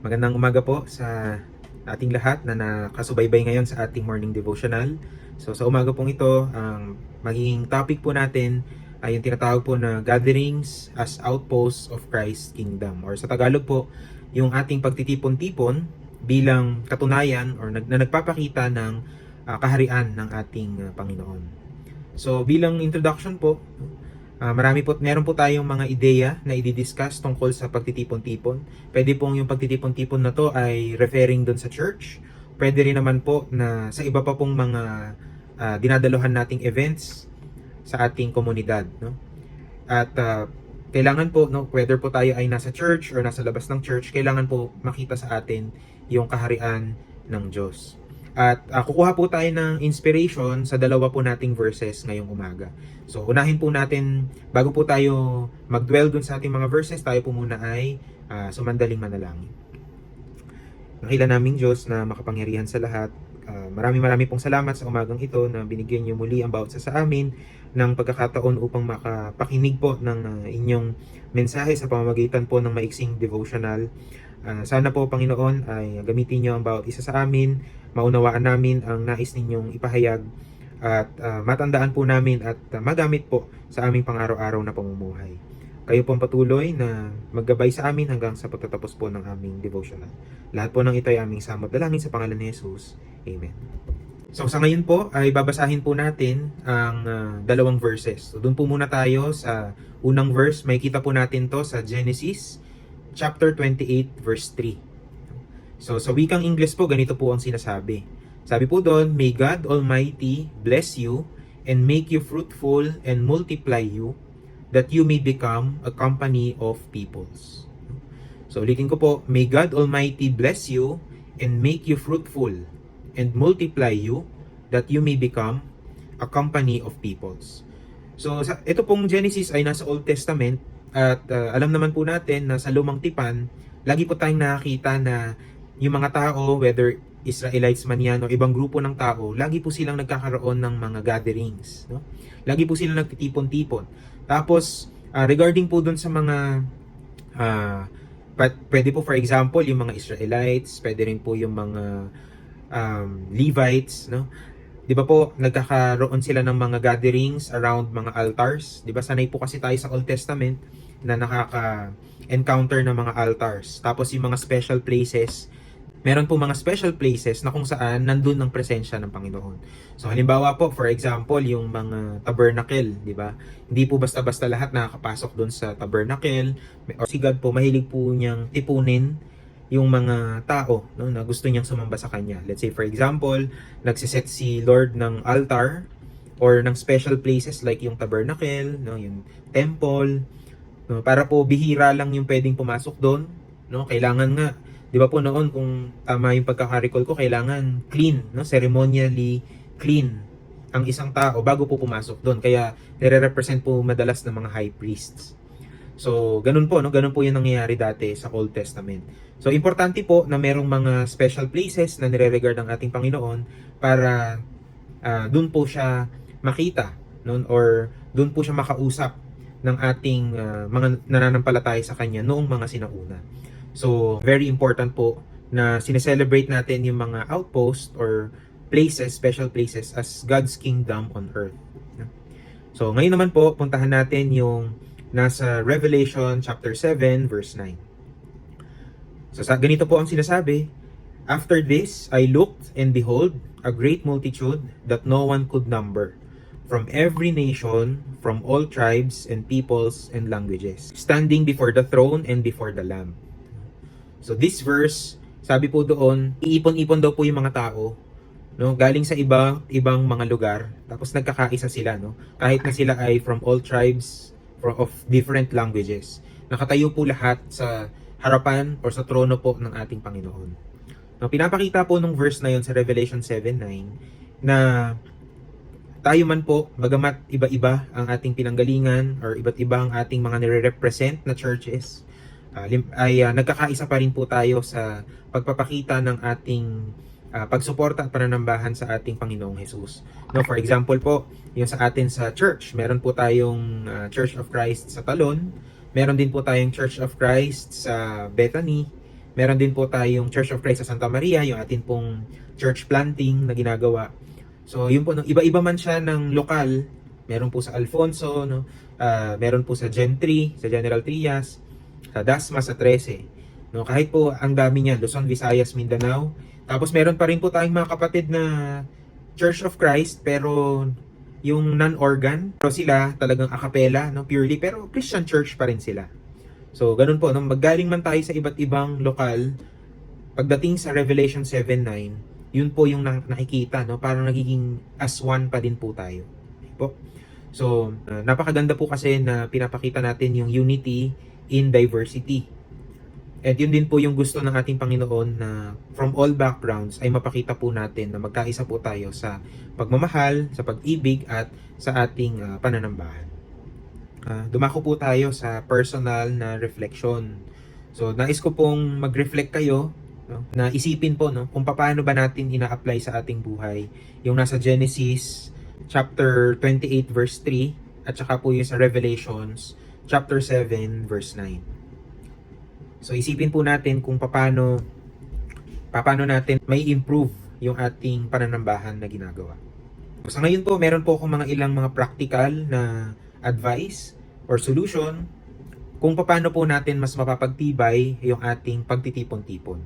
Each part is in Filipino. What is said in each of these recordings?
Magandang umaga po sa ating lahat na nakasubaybay ngayon sa ating morning devotional. So sa umaga pong ito, ang magiging topic po natin ay yung tinatawag po na gatherings as outposts of Christ's kingdom. Or sa Tagalog po, yung ating pagtitipon-tipon bilang katunayan or na nagpapakita ng kaharian ng ating Panginoon. So bilang introduction po, meron po tayong mga ideya na i-discuss tungkol sa pagtitipon-tipon. Pwede pong yung pagtitipon-tipon na to ay referring doon sa church. Pwede rin naman po na sa iba pa pong mga dinadaluhan nating events sa ating komunidad. No? At kailangan po, no, whether po tayo ay nasa church or nasa labas ng church, kailangan po makita sa atin yung kaharian ng Diyos. At kukuha po tayo ng inspiration sa dalawa po nating verses ngayong umaga. So unahin po natin, bago po tayo mag-dwell dun sa ating mga verses, tayo po muna ay sumandaling manalangin. Nakila naming Diyos na makapangyarihan sa lahat, marami pong salamat sa umagang ito na binigyan niyo muli ang bawat sa amin ng pagkakataon upang makapakinig po ng inyong mensahe sa pamamagitan po ng maiksing devotional. Sana po, Panginoon, ay gamitin niyo ang bawat isa sa amin, maunawaan namin ang nais ninyong ipahayag at matandaan po namin at magamit po sa aming pang-araw-araw na pamumuhay. Kayo po ang patuloy na maggabay sa amin hanggang sa pagtatapos po ng aming devotional. Lahat po ng ito ay aming samot dalangin sa pangalan ni Jesus. Amen. So sa ngayon po ay babasahin po natin ang dalawang verses. So doon po muna tayo sa unang verse. May kita po natin to sa Genesis chapter 28 verse 3. So sa wikang English po, ganito po ang sinasabi. Sabi po doon, "May God Almighty bless you and make you fruitful and multiply you, that you may become a company of peoples." So ulitin ko po, "May God Almighty bless you and make you fruitful and multiply you, that you may become a company of peoples." So ito pong Genesis ay nasa Old Testament at alam naman po natin na sa Lumang Tipan, lagi po tayong nakakita na yung mga tao, whether Israelites man yan o ibang grupo ng tao, lagi po silang nagkakaroon ng mga gatherings. No? Lagi po silang nagtitipon-tipon. Tapos, regarding po dun sa mga, pwede po for example, yung mga Israelites, pwede rin po yung mga Levites, no? Di ba po, nagkakaroon sila ng mga gatherings around mga altars. Di ba, sanay po kasi tayo sa Old Testament na nakaka-encounter ng mga altars. Tapos yung mga special places, meron po mga special places na kung saan nandun ang presensya ng Panginoon. So halimbawa po, for example, yung mga tabernacle, di ba? Hindi po basta-basta lahat nakakapasok doon sa tabernacle. Or si God po, mahilig po niyang tipunin yung mga tao, no, na gusto niyang sumamba sa kanya. Let's say for example, nagsiset si Lord ng altar or ng special places like yung tabernacle, no, yung temple, no, para po bihira lang yung pwedeng pumasok doon, no. Kailangan nga, 'di ba po noon, kung tama yung pagkaka-recall ko, kailangan clean, no, ceremonially clean ang isang tao bago po pumasok doon. Kaya nire-represent po madalas ng mga high priests. So, ganun po, no? Ganun po yung nangyayari dati sa Old Testament. So, importante po na merong mga special places na nire-regard ng ating Panginoon para dun po siya makita, no? Or dun po siya makausap ng ating mga nananampalataya sa Kanya noong mga sinauna. So, very important po na sineselebrate natin yung mga outpost or places, special places as God's kingdom on earth. So, ngayon naman po, puntahan natin yung nasa Revelation chapter 7 verse 9. So ganito po ang sinasabi, "After this I looked, and behold, a great multitude that no one could number, from every nation, from all tribes and peoples and languages, standing before the throne and before the Lamb." So this verse, sabi po doon, iipon-ipon daw po yung mga tao, no, galing sa ibang mga lugar, tapos nagkakaisa sila, no, kahit na sila ay from all tribes of different languages. Nakatayo po lahat sa harapan or sa trono po ng ating Panginoon. Now, pinapakita po nung verse na yun sa Revelation 7:9 na tayo man po, bagamat iba-iba ang ating pinanggalingan or iba't iba ang ating mga nire-represent na churches, ay nagkakaisa pa rin po tayo sa pagpapakita ng ating pagsuporta at pananambahan sa ating Panginoong Jesus. No, for example po, yung sa atin sa church, meron po tayong Church of Christ sa Talon, meron din po tayong Church of Christ sa Bethany, Meron din po tayong Church of Christ sa Santa Maria, yung atin pong church planting na ginagawa. So, yun po, no, iba-iba man siya ng lokal. Meron po sa Alfonso, no? Meron po sa Gentry, sa General Trias, sa Dasma, sa 13. No, kahit po ang dami niyan, Luzon, Visayas, Mindanao. Tapos meron pa rin po tayong mga kapatid na Church of Christ, pero yung non-organ, pero sila talagang a cappella, no, purely, pero Christian church pa rin sila. So, ganun po, nung maggaling man tayo sa iba't ibang lokal, pagdating sa Revelation 7:9, yun po yung nakikita, no? Parang nagiging as one pa din po tayo. Okay po? So, napakaganda po kasi na pinapakita natin yung unity in diversity. At yun din po yung gusto ng ating Panginoon na from all backgrounds ay mapakita po natin na magkaisa po tayo sa pagmamahal, sa pag-ibig at sa ating pananambahan. Dumako po tayo sa personal na reflection. So, nais ko pong mag-reflect kayo, no, na isipin po, no, kung paano ba natin ina-apply sa ating buhay yung nasa Genesis chapter 28 verse 3 at saka po yung sa Revelations chapter 7 verse 9. So, isipin po natin kung paano natin may improve yung ating pananambahan na ginagawa. Sa ngayon po, meron po akong ilang mga practical na advice or solution kung paano po natin mas mapapagtibay yung ating pagtitipon-tipon.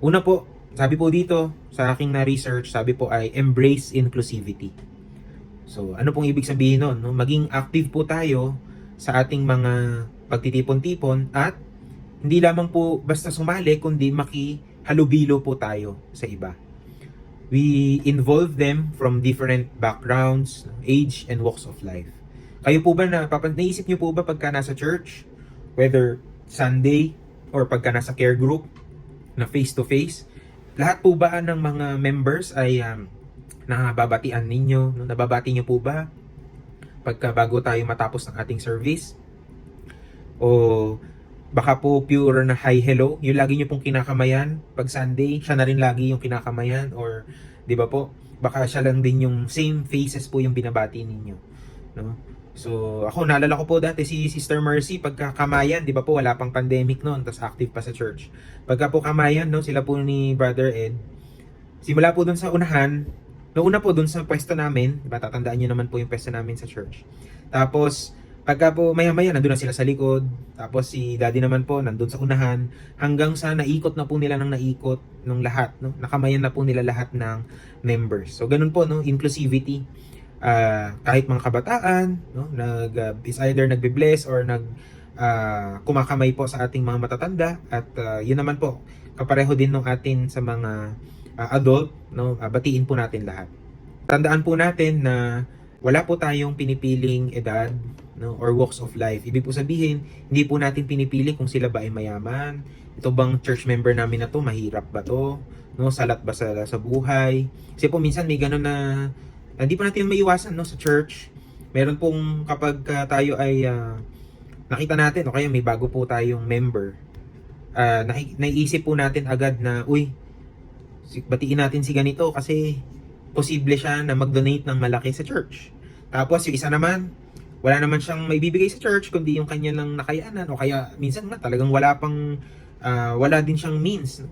Una po, sabi po dito sa aking na-research, sabi po ay embrace inclusivity. So, ano pong ibig sabihin nun? No? Maging active po tayo sa ating mga pagtitipon-tipon at hindi lamang po basta sumali, kundi makihalubilo po tayo sa iba. We involve them from different backgrounds, age, and walks of life. Kayo po ba naisip nyo po ba pagka nasa church, whether Sunday or pagka nasa care group na face-to-face, lahat po ba ng mga members ay nababatian ninyo? Nababati nyo po ba pagka bago tayo matapos ng ating service? O baka po pure na hi, hello, yung lagi nyo pong kinakamayan pag Sunday, siya na rin lagi yung kinakamayan, or di ba po, baka siya lang din yung same faces po yung binabati ninyo, no? So, ako naalala ko po dati si Sister Mercy pagka kamayan, di ba po, wala pang pandemic noon, tas active pa sa church. Pagka po kamayan, no, sila po ni Brother Ed, simula po dun sa unahan, una po dun sa pwesto namin, diba, tatandaan nyo naman po yung pwesto namin sa church. Tapos, pagka po maya-maya, nandun na sila sa likod. Tapos si Daddy naman po, nandun sa unahan. Hanggang sa naikot na po nila ng naikot ng lahat. No? Nakamayan na po nila lahat ng members. So, ganun po, no? Inclusivity. Kahit mga kabataan, no? Is either nagbe-bless or kumakamay po sa ating mga matatanda. At yun naman po, kapareho din nung atin sa mga adult, no? Batiin po natin lahat. Tandaan po natin na wala po tayong pinipiling edad, no, or walks of life. Ibig po sabihin, hindi po natin pinipili kung sila ba ay mayaman. Ito bang church member namin na to, mahirap ba to? No, salat ba sa buhay? Kasi po minsan may ganun na hindi pa natin maiwasan, no, sa church. Meron pong kapag tayo ay nakita natin o kaya may bago po tayong member, naiisip po natin agad na, uy, batiin natin si ganito kasi posible siya na mag-donate ng malaki sa church. Tapos yung isa naman, wala naman siyang maibibigay sa church kundi yung kanya lang nakayanan, o kaya minsan nga talagang wala din siyang means.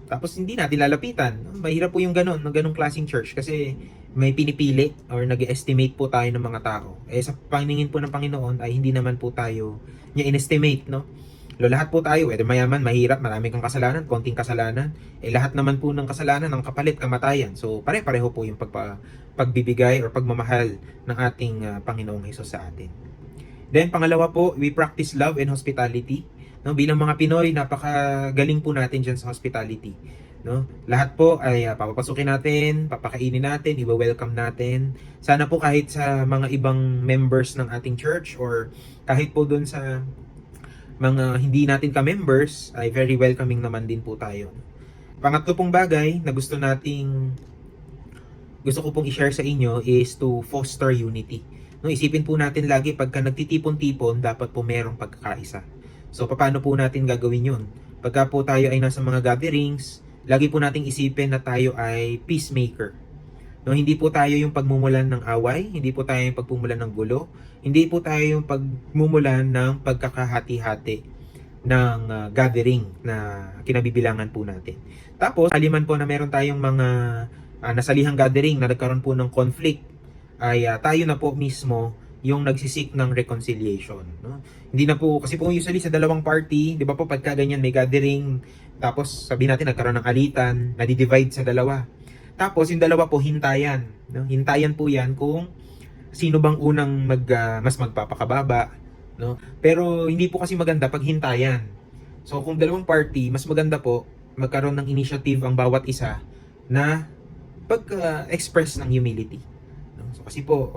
Tapos hindi natin lalapitan. Mahirap po yung ganong klaseng church kasi may pinipili or nag-estimate po tayo ng mga tao. Sa paningin po ng Panginoon ay hindi naman po tayo niya in-estimate, no? Lahat po tayo, whether mayaman, mahirap, marami kang kasalanan, konting kasalanan, lahat naman po ng kasalanan ng kapalit, kamatayan. So pare-pareho po yung pagbibigay or pagmamahal ng ating Panginoong Hesus sa atin. Then pangalawa po, we practice love and hospitality. No, bilang mga Pinoy, napakagaling po natin dyan sa hospitality. No? Lahat po ay papapasukin natin, papakainin natin, i-welcome natin. Sana po kahit sa mga ibang members ng ating church or kahit po doon sa mga hindi natin ka-members ay very welcoming naman din po tayo. Pangatlo pong bagay na gusto ko pong i-share sa inyo is to foster unity. No, isipin po natin lagi pagka nagtitipon-tipon, dapat po merong pagkakaisa. So, paano po natin gagawin yun? Pagka po tayo ay nasa mga gatherings, lagi po nating isipin na tayo ay peacemaker. No, hindi po tayo yung pagmumulan ng away, hindi po tayo yung pagmumulan ng gulo, hindi po tayo yung pagmumulan ng pagkakahati-hati. gathering na kinabibilangan po natin. Tapos, aliman po na meron tayong mga nasalihang gathering na nagkaroon po ng conflict, ay tayo na po mismo yung nagsisik ng reconciliation. No? Hindi na po, kasi po usually sa dalawang party, di ba po pagka ganyan may gathering, tapos sabihin natin nagkaroon ng alitan, nadi-divide sa dalawa. Tapos yung dalawa po hintayan. No? Hintayan po yan kung sino bang unang mas magpapakababa. No? Pero hindi po kasi maganda pag hintayan. So kung dalawang party, mas maganda po magkaroon ng initiative ang bawat isa na pag-express ng humility. No? So kasi po,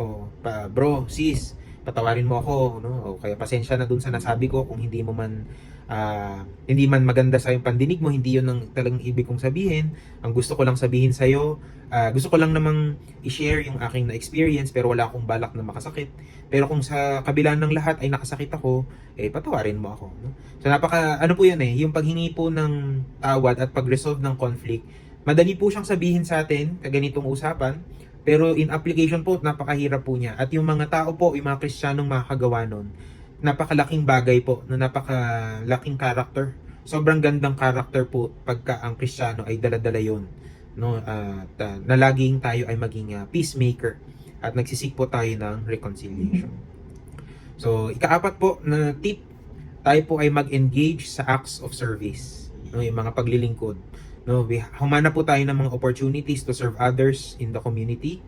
bro, sis, patawarin mo ako, no? O kaya pasensya na dun sa nasabi ko kung hindi man maganda sa yung pandinig mo, hindi yun ang talagang ibig kong sabihin. Ang gusto ko lang sabihin sa iyo, gusto ko lang namang i-share yung aking na-experience pero wala akong balak na makasakit. Pero kung sa kabila ng lahat ay nakasakit ako, patawarin mo ako. No? So ano po yun yung paghingi po ng tawad at pag-resolve ng conflict, madali po siyang sabihin sa atin, kaganitong usapan, pero in application po, napakahirap po niya. At yung mga tao po, yung mga Kristiyanong makakagawa nun, napakalaking bagay po, na napakalaking character. Sobrang gandang character po pagka ang Kristiyano ay dala-dala yun. No? Na laging tayo ay maging peacemaker at nagsisik po tayo ng reconciliation. So, ikaapat po na tip, tayo po ay mag-engage sa acts of service. No? Yung mga paglilingkod. No? Humana po tayo ng mga opportunities to serve others in the community.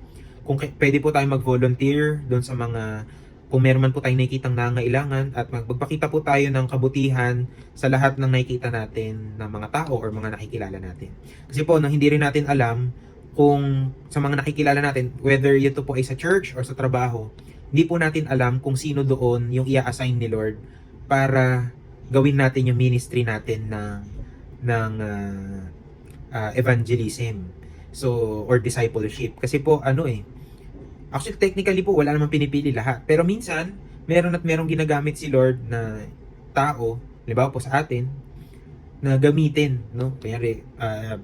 Kung pwede po tayo mag-volunteer doon sa mga, kung meron man po tayong nakikitang nangangailangan, at magpakita po tayo ng kabutihan sa lahat ng nakikita natin ng mga tao or mga nakikilala natin. Kasi po, nang hindi rin natin alam kung sa mga nakikilala natin, whether ito po ay sa church or sa trabaho, hindi po natin alam kung sino doon yung i-assign ni Lord para gawin natin yung ministry natin ng evangelism. So, or discipleship. Kasi po, actually, technically po, wala namang pinipili lahat. Pero minsan, merong ginagamit si Lord na tao, halimbawa po sa atin, na gamitin, no? Kanyari,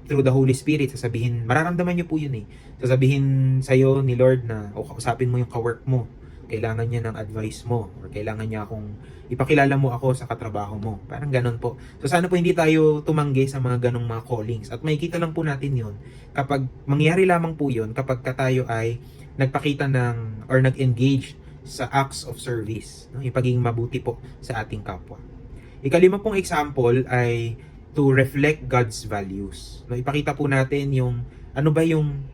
through the Holy Spirit, sasabihin, mararamdaman niyo po yun Sasabihin sa'yo ni Lord na, kausapin mo yung kawork mo. Kailangan niya ng advice mo, or kailangan niya akong ipakilala mo ako sa katrabaho mo. Parang ganun po. So sana po hindi tayo tumanggi sa mga ganong mga callings. At makikita lang po natin yun kapag mangyari lamang po yun kapag tayo ay nagpakita ng or nag-engage sa acts of service. No? Yung pagiging mabuti po sa ating kapwa. Ikalima pong example ay to reflect God's values. No? Ipakita po natin yung ano ba yung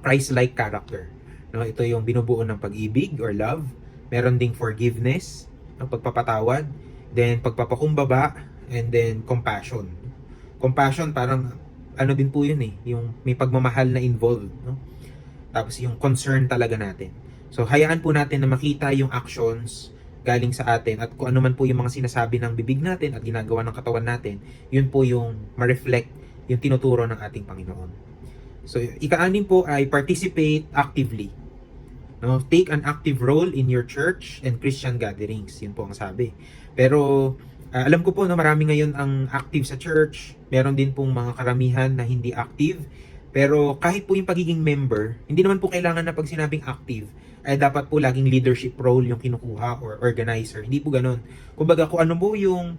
Christ-like character. No? Ito yung binubuo ng pag-ibig or love. Meron ding forgiveness, pagpapatawad, then pagpapakumbaba, and then compassion. Compassion parang ano din po yun yung may pagmamahal na involved, no? Tapos yung concern talaga natin. So hayaan po natin na makita yung actions galing sa atin at kung ano man po yung mga sinasabi ng bibig natin at ginagawa ng katawan natin, yun po yung ma-reflect yung tinuturo ng ating Panginoon. So ika-anim po ay participate actively. No, take an active role in your church and Christian gatherings. Yun po ang sabi. Pero alam ko po na marami ngayon ang active sa church. Meron din pong mga karamihan na hindi active. Pero kahit po yung pagiging member, hindi naman po kailangan na pag sinabing active ay dapat po laging leadership role yung kinukuha or organizer. Hindi po ganun. Kumbaga kung ano po yung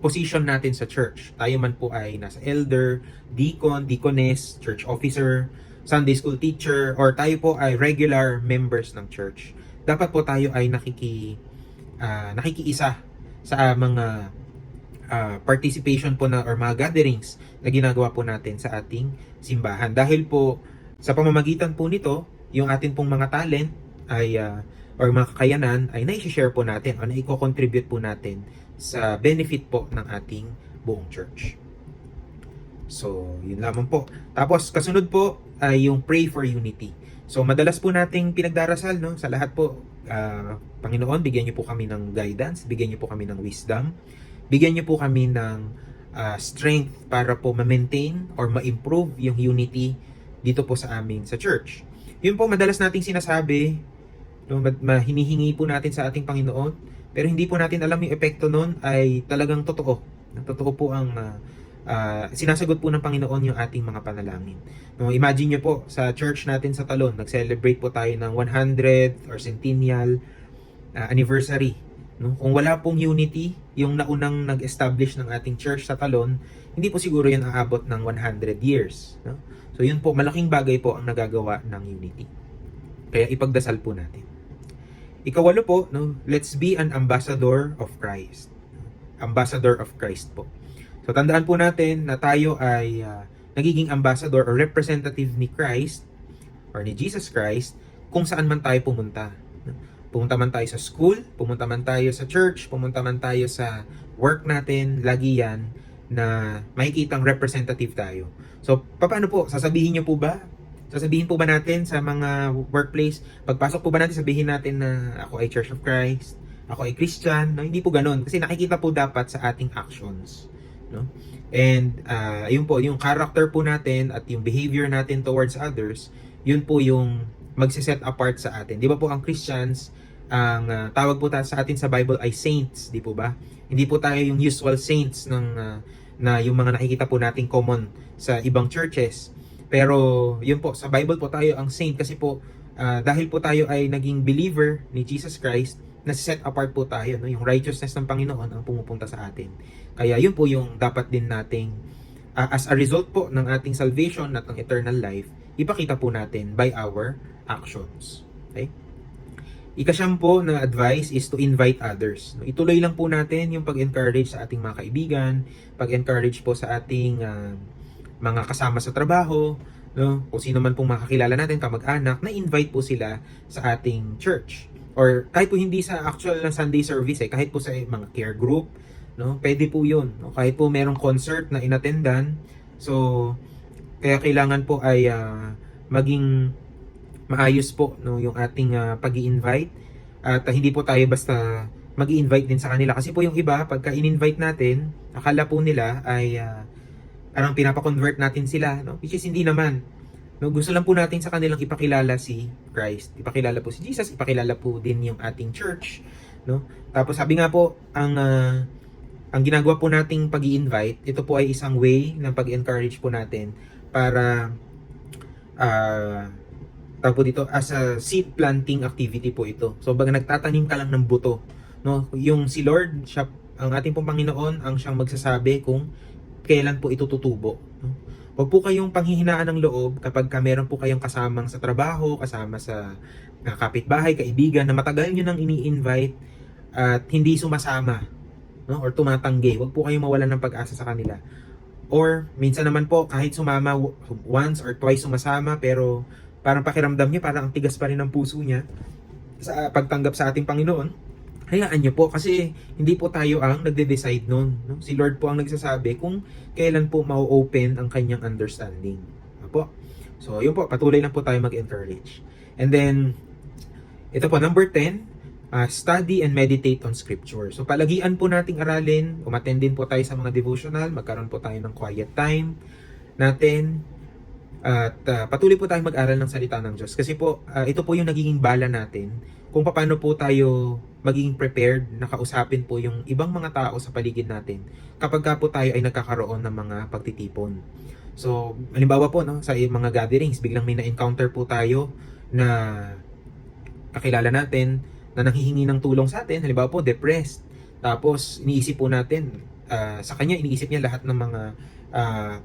position natin sa church. Tayo man po ay nasa elder, deacon, deaconess, church officer, Sunday school teacher, or tayo po ay regular members ng church. Dapat po tayo ay nakikiisa sa mga participation po na or mga gatherings na ginagawa po natin sa ating simbahan. Dahil po sa pamamagitan po nito, yung atin pong mga talent ay or mga kakayanan ay na-share po natin o na-contribute po natin sa benefit po ng ating buong church. So, yun lamang po. Tapos, kasunod po ay yung pray for unity. So, madalas po nating pinagdarasal, no? Sa lahat po, Panginoon, bigyan niyo po kami ng guidance, bigyan niyo po kami ng wisdom, bigyan niyo po kami ng strength para po ma-maintain or ma-improve yung unity dito po sa amin sa church. Yun po, madalas nating sinasabi, no? Hinihingi po natin sa ating Panginoon, pero hindi po natin alam yung epekto nun ay talagang totoo. Totoo po ang sinasagot po ng Panginoon yung ating mga panalangin. No, imagine nyo po, sa church natin sa Talon, nag-celebrate po tayo ng 100th or centennial anniversary No? Kung wala pong unity, yung naunang nag-establish ng ating church sa Talon, hindi po siguro yan aabot ng 100 years. No? So yun po, malaking bagay po ang nagagawa ng unity. Kaya ipagdasal po natin. Ikawalo po, no, let's be an ambassador of Christ. Ambassador of Christ po. So tandaan po natin na tayo ay nagiging ambassador or representative ni Christ or ni Jesus Christ kung saan man tayo pumunta. Pumunta man tayo sa school, pumunta man tayo sa church, pumunta man tayo sa work natin, lagi yan na makikitang representative tayo. So, paano po? Sasabihin niyo po ba? Sasabihin po ba natin sa mga workplace, pagpasok po ba natin sabihin natin na ako ay Church of Christ, ako ay Christian? No, hindi po ganoon kasi nakikita po dapat sa ating actions, no? And yun po, yung character po natin at yung behavior natin towards others, yun po yung magse-set apart sa atin. Di ba po ang Christians, ang tawag po sa atin sa Bible ay saints, di po ba? Hindi po tayo yung usual saints ng na yung mga nakikita po nating common sa ibang churches. Pero yun po, sa Bible po tayo ang saint kasi po dahil po tayo ay naging believer ni Jesus Christ, nasi-set apart po tayo, no? Yung righteousness ng Panginoon ang pumupunta sa atin. Kaya yun po yung dapat din nating as a result po ng ating salvation at ng eternal life, ipakita po natin by our actions. Okay? Ika-siyam po na advice is to invite others. No, ituloy lang po natin yung pag-encourage sa ating mga kaibigan, pag-encourage po sa ating mga kasama sa trabaho, no? Kung sino man pong makakilala natin, kamag-anak, na-invite po sila sa ating church. Or kahit po hindi sa actual na Sunday service, kahit po sa mga care group, no? Pwede po yun. No? Kahit po merong concert na inattendan, so kaya kailangan po ay maging maayos po, no, yung ating pag-i-invite at hindi po tayo basta mag-i-invite din sa kanila kasi po yung iba pagka in-invite natin akala po nila ay parang pinapa-convert natin sila, no, which is hindi naman, no, gusto lang po natin sa kanilang ipakilala si Christ, ipakilala po si Jesus, ipakilala po din yung ating church, no. Tapos sabi nga po ang ginagawa po nating pag-i-invite, ito po ay isang way ng pag-encourage po natin para tawag po dito, as a seed planting activity po ito. So, baga nagtatanim ka lang ng buto. No? Yung si Lord, siya, ang ating pong Panginoon, ang siyang magsasabi kung kailan po ito tutubo. No? Huwag po kayong panghihinaan ng loob kapag meron po kayong kasamang sa trabaho, kasama sa kapitbahay, kaibigan, na matagal nyo nang ini-invite at hindi sumasama, no? Or tumatanggi. Huwag po kayong mawalan ng pag-asa sa kanila. Or, minsan naman po, kahit sumama once or twice sumasama, pero parang pakiramdam niya, parang ang tigas pa rin ng puso niya sa pagtanggap sa ating Panginoon, hayaan niyo po kasi hindi po tayo ang nagde-decide nun. No? Si Lord po ang nagsasabi kung kailan po ma-open ang kanyang understanding. Po. So, yun po, patuloy lang po tayo mag-encourage. And then, ito po, number 10, study and meditate on Scripture. So, palagian po nating aralin, umattend din po tayo sa mga devotional, magkaroon po tayo ng quiet time natin, at patuloy po tayong mag-aral ng salita ng Diyos kasi po ito po yung nagiging bala natin kung paano po tayo magiging prepared na kausapin po yung ibang mga tao sa paligid natin kapag ka po tayo ay nagkakaroon ng mga pagtitipon. So, halimbawa po, no, sa mga gatherings, biglang may na-encounter po tayo na kakilala natin na nanghihingi ng tulong sa atin, halimbawa po depressed, tapos iniisip po natin sa kanya, iniisip niya lahat ng mga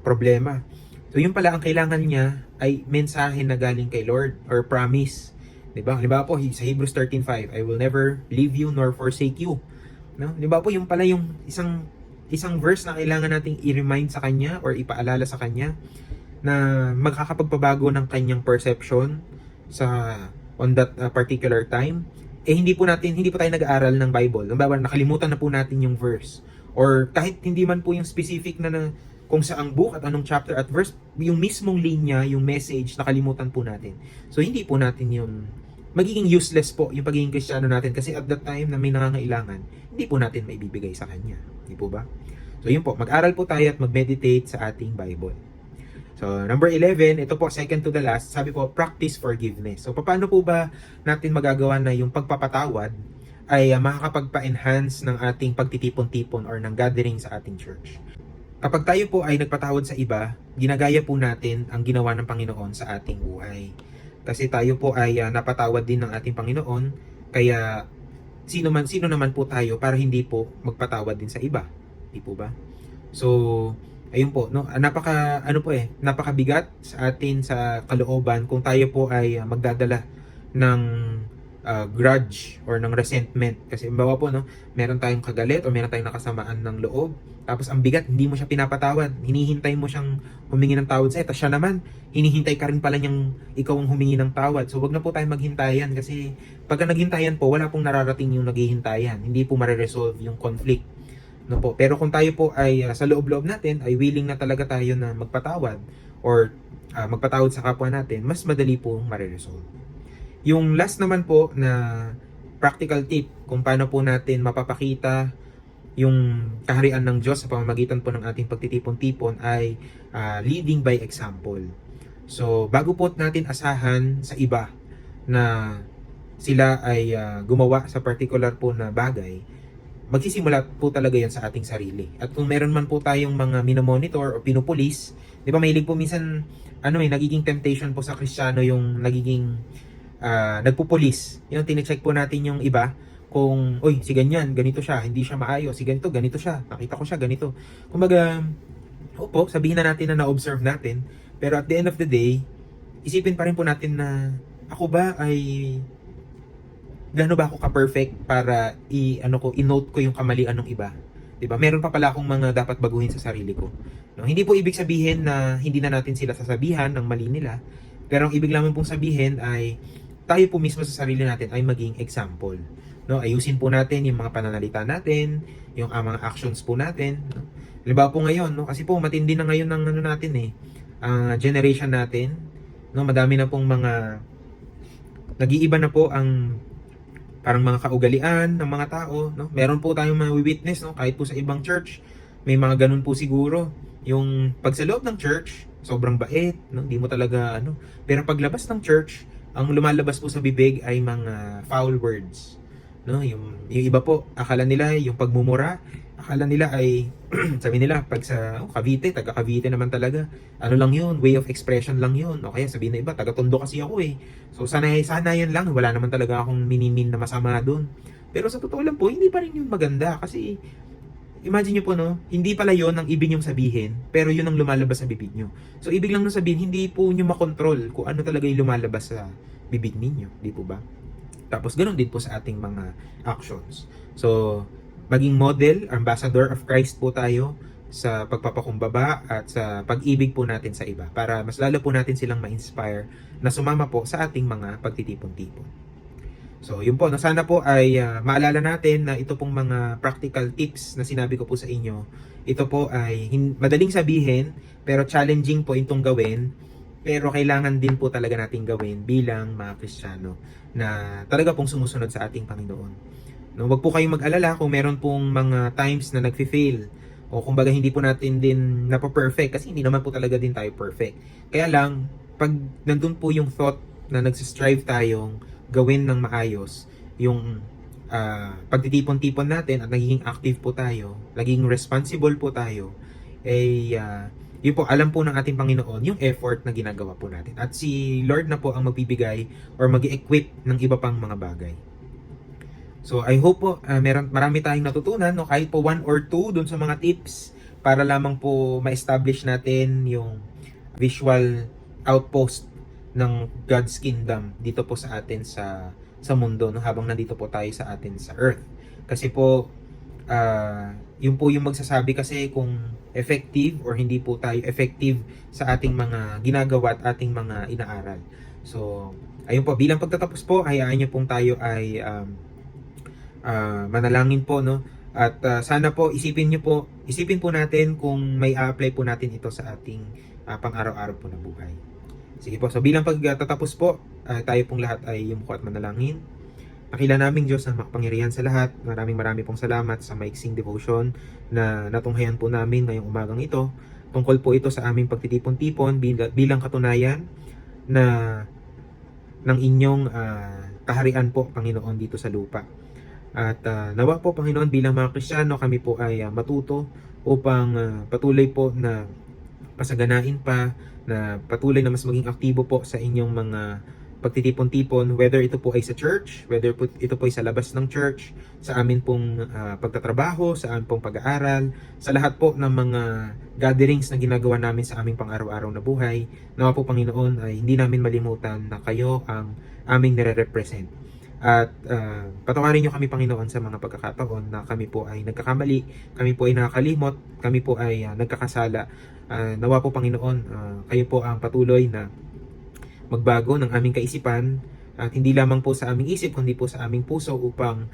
problema. So yung pala ang kailangan niya ay mensahe na galing kay Lord or promise. 'Di ba? Halimbawa po sa Hebrews 13:5, I will never leave you nor forsake you. No? 'Di ba po yung pala yung isang verse na kailangan nating i-remind sa kanya or ipaalala sa kanya na magkakapagpabago ng kanyang perception sa on that particular time. Hindi po tayo nag-aaral ng Bible. Halimbawa, nakalimutan na po natin yung verse. Or kahit hindi man po yung specific na kung saang book at anong chapter at verse, yung mismong linya, yung message, nakalimutan po natin. So, hindi po natin yung magiging useless po yung pagiging Kristiyano natin kasi at that time na may nangangailangan, hindi po natin maibibigay sa Kanya. Hindi po ba? So, yun po. Mag-aral po tayo at mag-meditate sa ating Bible. So, number 11, ito po, second to the last, sabi po, practice forgiveness. So, paano po ba natin magagawa na yung pagpapatawad ay makakapagpa-enhance ng ating pagtitipon-tipon or ng gathering sa ating church? Kapag tayo po ay nagpatawad sa iba, ginagaya po natin ang ginawa ng Panginoon sa ating buhay. Kasi tayo po ay napatawad din ng ating Panginoon, kaya sino naman po tayo para hindi po magpatawad din sa iba, di po ba? So, ayun po, no, napakabigat sa atin sa kalooban kung tayo po ay magdadala ng grudge or ng resentment. Kasi bawa po, no, meron tayong kagalit o meron tayong nakasamaan ng loob, tapos ang bigat, hindi mo siya pinapatawad, hinihintay mo siyang humingi ng tawad sa'yo, tapos siya naman, hinihintay ka rin pala niyang ikaw ang humingi ng tawad. So wag na po tayo maghintayan, kasi pagka naghintayan po, wala pong nararating yung naghihintayan, hindi po mareresolve yung conflict, no po. Pero kung tayo po ay sa loob-loob natin ay willing na talaga tayo na magpatawad or magpatawad sa kapwa natin, mas madali po mareresolve. Yung last naman po na practical tip kung paano po natin mapapakita yung kaharian ng Diyos sa pamamagitan po ng ating pagtitipon-tipon ay leading by example. So, bago po natin asahan sa iba na sila ay gumawa sa particular po na bagay, magsisimula po talaga yan sa ating sarili. At kung meron man po tayong mga minomonitor o pinupulis, di ba mahilig po minsan, nagiging temptation po sa Kristiyano yung nagiging nagpupulis. Yung tine-check po natin yung iba, kung, uy, si ganyan, ganito siya, hindi siya maayos, si ganito, ganito siya, nakita ko siya, ganito. Kumbaga, opo, sabihin na natin na na-observe natin, pero at the end of the day, isipin pa rin po natin na, ako ba ay, gaano ba ako ka-perfect para i-note ko yung kamalian ng iba? 'Di ba? Meron pa pala akong mga dapat baguhin sa sarili ko. No, hindi po ibig sabihin na hindi na natin sila sasabihan ng mali nila, pero ang ibig lamang pong sabihin ay tayo po mismo sa sarili natin ay maging example. No, ayusin po natin yung mga pananalita natin, yung mga actions po natin, no? Halimbawa po ngayon, no, kasi po matindi na ngayon ng natin generation natin, no, madami na pong mga nag-iiba na po ang parang mga kaugalian ng mga tao, no? Meron po tayong mga witness, no, kahit po sa ibang church, may mga ganun po siguro. Yung pag sa loob ng church, sobrang bait, no? Hindi mo talaga pero paglabas ng church, ang lumalabas po sa bibig ay mga foul words, no? Yung iba po, akala nila yung pagmumura, akala nila ay sabi nila pag sa Cavite, taga Cavite naman talaga. Ano lang yun, way of expression lang yun. O kaya sabihin na iba, taga Tondo kasi ako eh. So sana yan lang, wala naman talaga akong minimin na masama doon. Pero sa totoo lang po, hindi pa rin yun maganda kasi imagine nyo po, no, hindi pala yun ang ibig nyong sabihin, pero yun ang lumalabas sa bibig nyo. So ibig lang nung sabihin, hindi po nyo makontrol kung ano talaga yung lumalabas sa bibig ninyo, di po ba? Tapos ganoon din po sa ating mga actions. So maging model, ambassador of Christ po tayo sa pagpapakumbaba at sa pag-ibig po natin sa iba para mas lalo po natin silang ma-inspire na sumama po sa ating mga pagtitipon-tipon. So yun po, sana po ay maalala natin na ito pong mga practical tips na sinabi ko po sa inyo, ito po ay madaling sabihin pero challenging po itong gawin, pero kailangan din po talaga nating gawin bilang mga Kristiyano na talaga pong sumusunod sa ating Panginoon. No, wag po kayong mag-alala kung meron pong mga times na nagfi-fail o kumbaga hindi po natin din napo-perfect kasi hindi naman po talaga din tayo perfect. Kaya lang, pag nandun po yung thought na nagsistrive tayong gawin ng maayos, yung pagtitipon-tipon natin at nagiging active po tayo, naging responsible po tayo, yun po, alam po ng ating Panginoon yung effort na ginagawa po natin. At si Lord na po ang magbibigay or mag-equip ng iba pang mga bagay. So I hope po marami tayong natutunan, no, kahit po 1 or 2 dun sa mga tips para lamang po ma-establish natin yung visual outpost ng God's kingdom dito po sa atin sa mundo, no, habang nandito po tayo sa atin sa earth. Kasi po yun po yung magsasabi kasi kung effective or hindi po tayo effective sa ating mga ginagawa at ating mga inaaral. So ayun po, bilang pagtatapos po, hayaan niyo pong tayo ay manalangin po, no, at sana po isipin po natin kung may a-apply po natin ito sa ating pang-araw-araw po na buhay. Sige po, so bilang pagtatapos po, tayo pong lahat ay yumuko at manalangin. Dakila naming Diyos na makapangyarihan sa lahat, maraming pong salamat sa maiksing devotion na natunghayan po namin ngayong umagang ito. Tungkol po ito sa aming pagtitipon-tipon bilang katunayan na ng inyong kaharian po, Panginoon, dito sa lupa. At nawa po, Panginoon, bilang mga Kristiyano, kami po ay matuto upang patuloy po na pasaganain pa, na patuloy na mas maging aktibo po sa inyong mga pagtitipon-tipon, whether ito po ay sa church, whether po ito po ay sa labas ng church, sa amin pong pagtatrabaho, sa amin pong pag-aaral, sa lahat po ng mga gatherings na ginagawa namin sa aming pang-araw-araw na buhay. Nawa po Panginoon ay hindi namin malimutan na kayo ang aming nire-represent. At patawarin niyo kami Panginoon sa mga pagkakataon na kami po ay nagkakamali, kami po ay nakakalimot, kami po ay nagkakasala. Nawa po Panginoon, kayo po ang patuloy na magbago ng aming kaisipan at hindi lamang po sa aming isip kundi po sa aming puso upang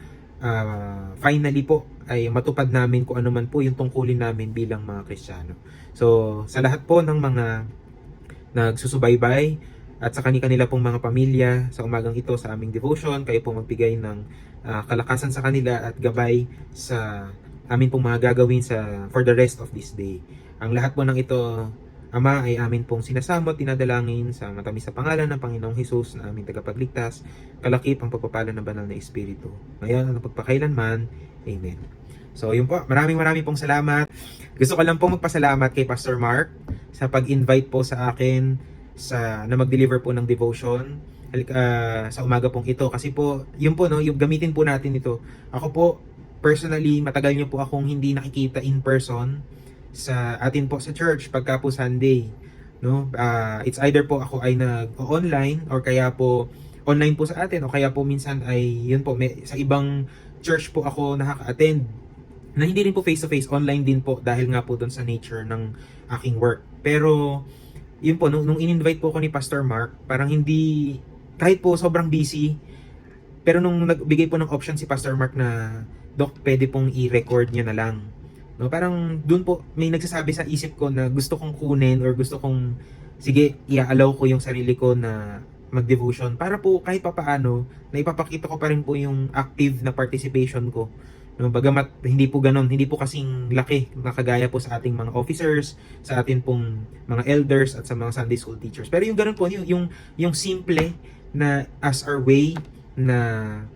finally po ay matupad namin kung ano man po yung tungkulin namin bilang mga Kristiyano. So sa lahat po ng mga nagsusubaybay at sa kanila pong mga pamilya sa umagang ito sa aming devotion, kayo po magbigay ng kalakasan sa kanila at gabay sa amin pong mga gagawin for the rest of this day. Ang lahat po ng ito, Ama, ay amin pong sinasamo at tinadalangin sa matamis sa pangalan ng Panginoong Hesus na aming tagapagligtas, kalakip ang pagpapala ng banal na Espiritu, ngayon at pagpakailanman. Amen. So yun po, maraming pong salamat. Gusto ko lang pong magpasalamat kay Pastor Mark sa pag-invite po sa akin na mag-deliver po ng devotion sa umaga pong ito. Kasi po, yun po, no, yung gamitin po natin ito. Ako po, personally, matagal nyo po akong hindi nakikita in person sa atin po sa church pagka po Sunday, no? It's either po ako ay nag-online or kaya po online po sa atin o kaya po minsan ay yun po sa ibang church po ako nakaka-attend na hindi rin po face to face, online din po dahil nga po doon sa nature ng aking work. Pero yun po nung in-invite po ako ni Pastor Mark, parang hindi, kahit po sobrang busy, pero nung nagbigay po ng option si Pastor Mark na Doc, pwede pong i-record nyo na lang. No, parang doon po may nagsasabi sa isip ko na gusto kong kunin or gusto kong sige, i-allow ko yung sarili ko na mag-devotion para po kahit papaano na ipapakita ko pa rin po yung active na participation ko. No, bagamat hindi po ganoon, hindi po kasing laki na kagaya po sa ating mga officers, sa atin pong mga elders at sa mga Sunday school teachers. Pero yung ganoon po, yung simple na as our way na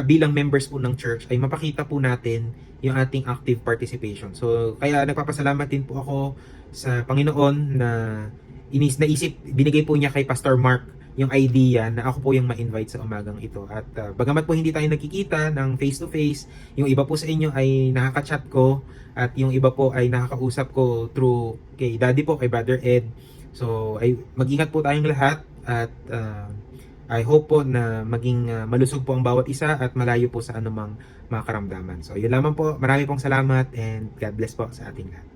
bilang members po ng church ay mapakita po natin yung ating active participation. So, kaya nagpapasalamat din po ako sa Panginoon na naisip, binigay po niya kay Pastor Mark yung idea na ako po yung ma-invite sa umagang ito. At bagamat po hindi tayo nagkikita ng face-to-face, yung iba po sa inyo ay nakaka-chat ko at yung iba po ay nakakausap ko through kay Daddy po, kay Brother Ed. So, ay mag-ingat po tayong lahat at I hope po na maging malusog po ang bawat isa at malayo po sa anumang mga karamdaman. So, yun lamang po. Marami pong salamat and God bless po sa ating lahat.